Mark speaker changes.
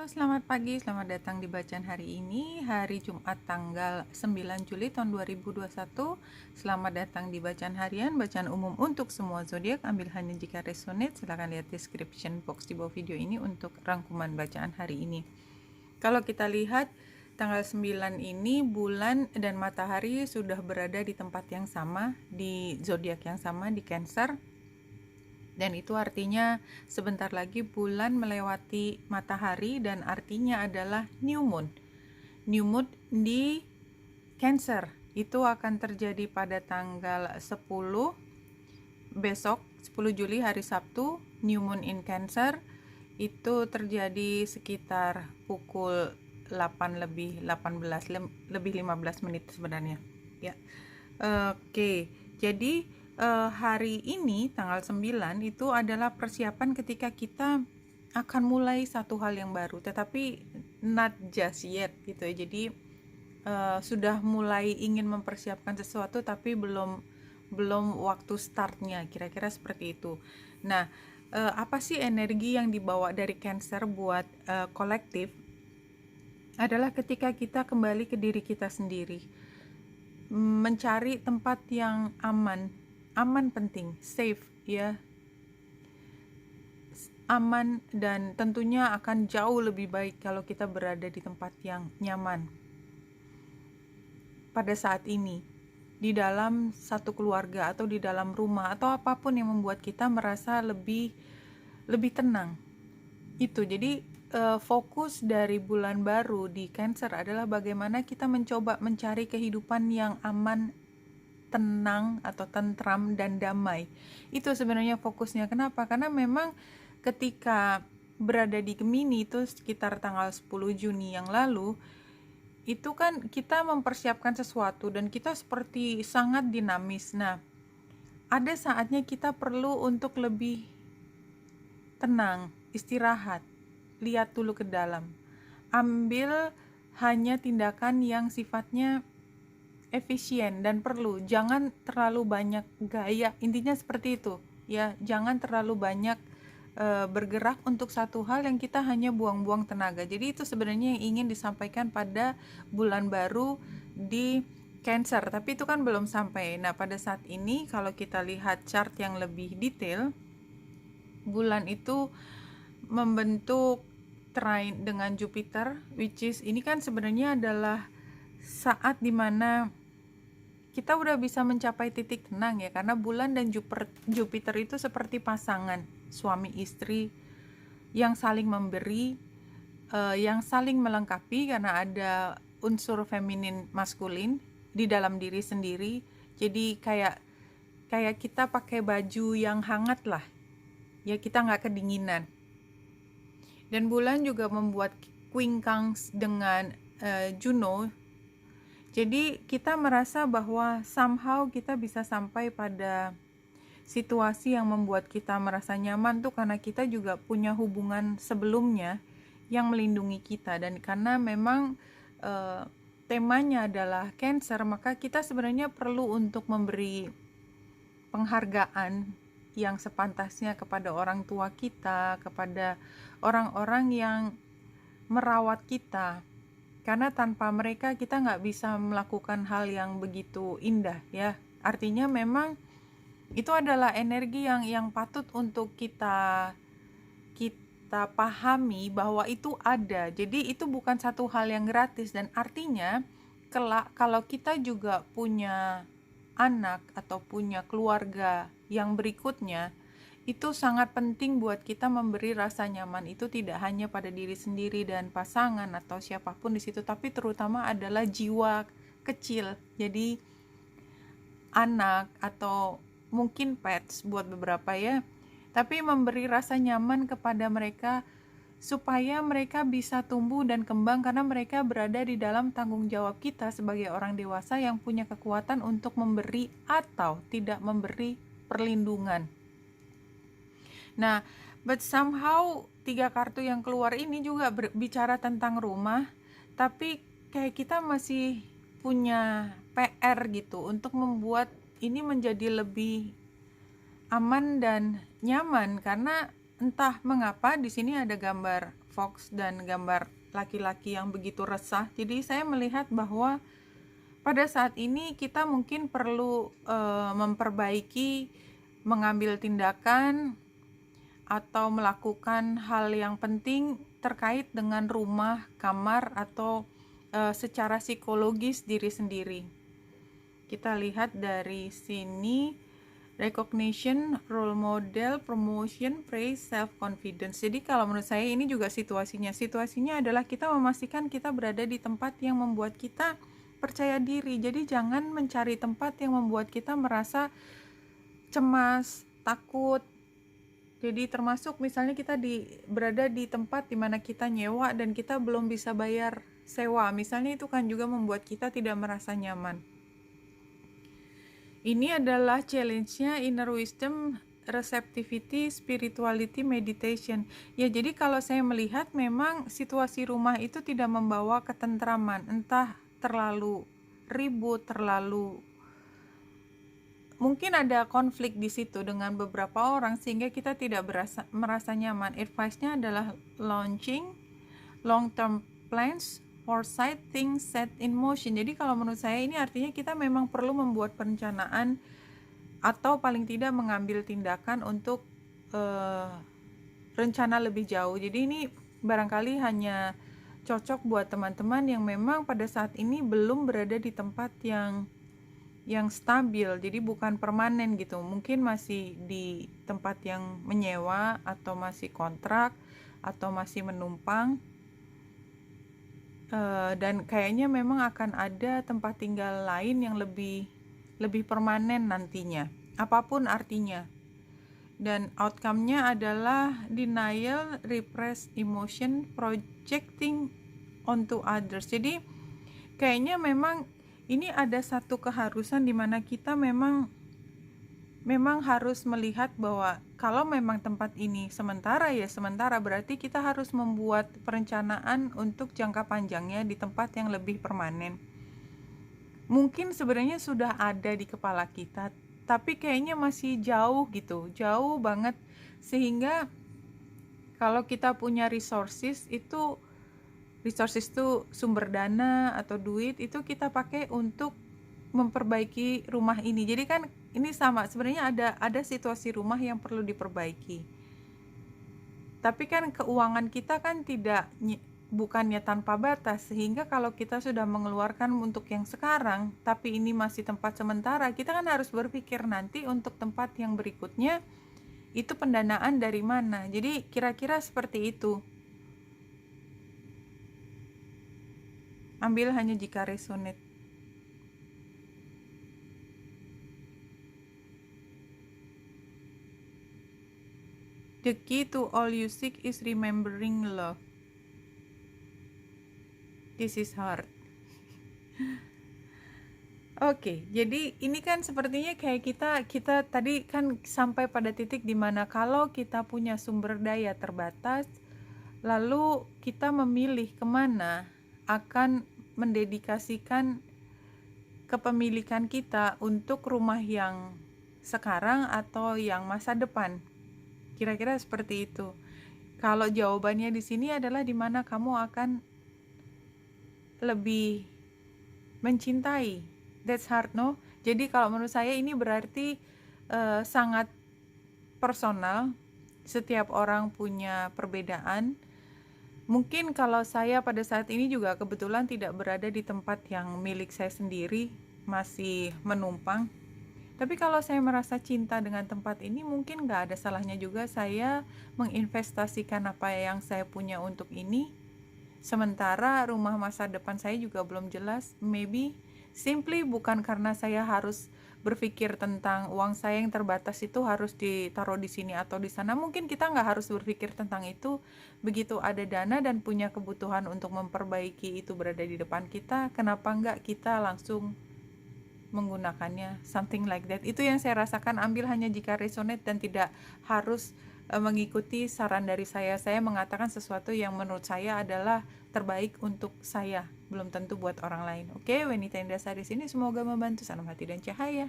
Speaker 1: Selamat pagi, selamat datang di bacaan hari ini, hari Jumat tanggal 9 Juli tahun 2021. Selamat datang di bacaan harian, bacaan umum untuk semua zodiak. Ambil hanya jika resonate. Silahkan lihat description box di bawah video ini untuk rangkuman bacaan hari ini. Kalau kita lihat tanggal 9 ini, bulan dan matahari sudah berada di tempat yang sama, di zodiak yang sama, di Cancer. Dan itu artinya sebentar lagi bulan melewati matahari dan artinya adalah new moon. New moon di Cancer itu akan terjadi pada tanggal 10 besok, 10 Juli hari Sabtu. New moon in Cancer itu terjadi sekitar pukul 8 lebih 18 lebih 15 menit sebenarnya. Ya. Oke. Jadi hari ini tanggal 9 itu adalah persiapan ketika kita akan mulai satu hal yang baru, tetapi not just yet gitu ya. Jadi sudah mulai ingin mempersiapkan sesuatu tapi belum waktu startnya, kira-kira seperti itu. Nah, apa sih energi yang dibawa dari Cancer buat kolektif adalah ketika kita kembali ke diri kita sendiri, mencari tempat yang aman penting, safe ya, aman, dan tentunya akan jauh lebih baik kalau kita berada di tempat yang nyaman pada saat ini, di dalam satu keluarga atau di dalam rumah atau apapun yang membuat kita merasa lebih tenang. Itu jadi fokus dari bulan baru di Cancer adalah bagaimana kita mencoba mencari kehidupan yang aman, tenang atau tentram dan damai. Itu sebenarnya fokusnya. Kenapa? Karena memang ketika berada di Gemini itu sekitar tanggal 10 Juni yang lalu, itu kan kita mempersiapkan sesuatu dan kita seperti sangat dinamis. Nah, ada saatnya kita perlu untuk lebih tenang, istirahat, lihat dulu ke dalam, ambil hanya tindakan yang sifatnya efisien dan perlu, jangan terlalu banyak gaya, intinya seperti itu ya, jangan terlalu banyak bergerak untuk satu hal yang kita hanya buang-buang tenaga. Jadi itu sebenarnya yang ingin disampaikan pada bulan baru di Cancer, tapi itu kan belum sampai. Nah, pada saat ini kalau kita lihat chart yang lebih detail, bulan itu membentuk trine dengan Jupiter, which is ini kan sebenarnya adalah saat dimana kita udah bisa mencapai titik tenang ya, karena bulan dan Jupiter itu seperti pasangan suami istri yang saling memberi, yang saling melengkapi karena ada unsur feminin maskulin di dalam diri sendiri. Jadi kayak kita pakai baju yang hangat lah ya, kita nggak kedinginan. Dan bulan juga membuat quincunx dengan Juno. Jadi kita merasa bahwa somehow kita bisa sampai pada situasi yang membuat kita merasa nyaman tuh karena kita juga punya hubungan sebelumnya yang melindungi kita, dan karena memang temanya adalah Cancer, maka kita sebenarnya perlu untuk memberi penghargaan yang sepantasnya kepada orang tua kita, kepada orang-orang yang merawat kita. Karena tanpa mereka kita nggak bisa melakukan hal yang begitu indah ya. Artinya memang itu adalah energi yang patut untuk kita pahami bahwa itu ada. Jadi itu bukan satu hal yang gratis, dan artinya kelak kalau kita juga punya anak atau punya keluarga yang berikutnya, itu sangat penting buat kita memberi rasa nyaman itu tidak hanya pada diri sendiri dan pasangan atau siapapun di situ, tapi terutama adalah jiwa kecil. Jadi anak atau mungkin pets buat beberapa ya, tapi memberi rasa nyaman kepada mereka supaya mereka bisa tumbuh dan kembang, karena mereka berada di dalam tanggung jawab kita sebagai orang dewasa yang punya kekuatan untuk memberi atau tidak memberi perlindungan. Nah, but somehow 3 kartu yang keluar ini juga bicara tentang rumah, tapi kayak kita masih punya PR gitu untuk membuat ini menjadi lebih aman dan nyaman, karena entah mengapa di sini ada gambar fox dan gambar laki-laki yang begitu resah. Jadi saya melihat bahwa pada saat ini kita mungkin perlu memperbaiki, mengambil tindakan atau melakukan hal yang penting terkait dengan rumah, kamar, atau secara psikologis diri sendiri. Kita lihat dari sini, recognition, role model, promotion, praise, self-confidence. Jadi kalau menurut saya ini juga situasinya adalah kita memastikan kita berada di tempat yang membuat kita percaya diri. Jadi jangan mencari tempat yang membuat kita merasa cemas, takut. Jadi termasuk misalnya kita berada di tempat di mana kita nyewa dan kita belum bisa bayar sewa. Misalnya itu kan juga membuat kita tidak merasa nyaman. Ini adalah challenge-nya inner wisdom, receptivity, spirituality, meditation. Ya, jadi kalau saya melihat memang situasi rumah itu tidak membawa ketentraman, entah terlalu ribut, mungkin ada konflik di situ dengan beberapa orang sehingga kita tidak merasa nyaman. Advice-nya adalah launching, long-term plans, foresight, things set in motion. Jadi kalau menurut saya ini artinya kita memang perlu membuat perencanaan atau paling tidak mengambil tindakan untuk rencana lebih jauh. Jadi ini barangkali hanya cocok buat teman-teman yang memang pada saat ini belum berada di tempat yang stabil, jadi bukan permanen gitu. Mungkin masih di tempat yang menyewa atau masih kontrak atau masih menumpang, dan kayaknya memang akan ada tempat tinggal lain yang lebih permanen nantinya, apapun artinya. Dan outcome-nya adalah denial, repressed emotion, projecting onto others. Jadi kayaknya memang ini ada satu keharusan di mana kita memang harus melihat bahwa kalau memang tempat ini sementara, ya sementara, berarti kita harus membuat perencanaan untuk jangka panjangnya di tempat yang lebih permanen. Mungkin sebenarnya sudah ada di kepala kita, tapi kayaknya masih jauh gitu, jauh banget, sehingga kalau kita punya resources itu sumber dana atau duit itu kita pakai untuk memperbaiki rumah ini. Jadi kan ini sama, sebenarnya ada situasi rumah yang perlu diperbaiki. Tapi kan keuangan kita kan bukannya tanpa batas, sehingga kalau kita sudah mengeluarkan untuk yang sekarang, tapi ini masih tempat sementara, kita kan harus berpikir nanti untuk tempat yang berikutnya itu pendanaan dari mana. Jadi kira-kira seperti itu. Ambil hanya jika resonate. The key to all you seek is remembering love. This is hard. Oke, jadi ini kan sepertinya kayak kita tadi kan sampai pada titik dimana kalau kita punya sumber daya terbatas, lalu kita memilih kemana akan mendedikasikan kepemilikan kita untuk rumah yang sekarang atau yang masa depan. Kira-kira seperti itu. Kalau jawabannya di sini adalah di mana kamu akan lebih mencintai. That's hard, no? Jadi kalau menurut saya ini berarti sangat personal. Setiap orang punya perbedaan. Mungkin kalau saya pada saat ini juga kebetulan tidak berada di tempat yang milik saya sendiri, masih menumpang. Tapi kalau saya merasa cinta dengan tempat ini, mungkin gak ada salahnya juga saya menginvestasikan apa yang saya punya untuk ini. Sementara rumah masa depan saya juga belum jelas. Maybe simply bukan karena saya harus berpikir tentang uang saya yang terbatas itu harus ditaruh di sini atau di sana. Mungkin kita nggak harus berpikir tentang itu. Begitu ada dana dan punya kebutuhan untuk memperbaiki itu berada di depan kita, kenapa nggak kita langsung menggunakannya, something like that. Itu yang saya rasakan. Ambil hanya jika resonate dan tidak harus mengikuti saran dari saya. Saya mengatakan sesuatu yang menurut saya adalah terbaik untuk saya, belum tentu buat orang lain. Oke, Wenita Indasari sini, semoga membantu. Salam hati dan cahaya.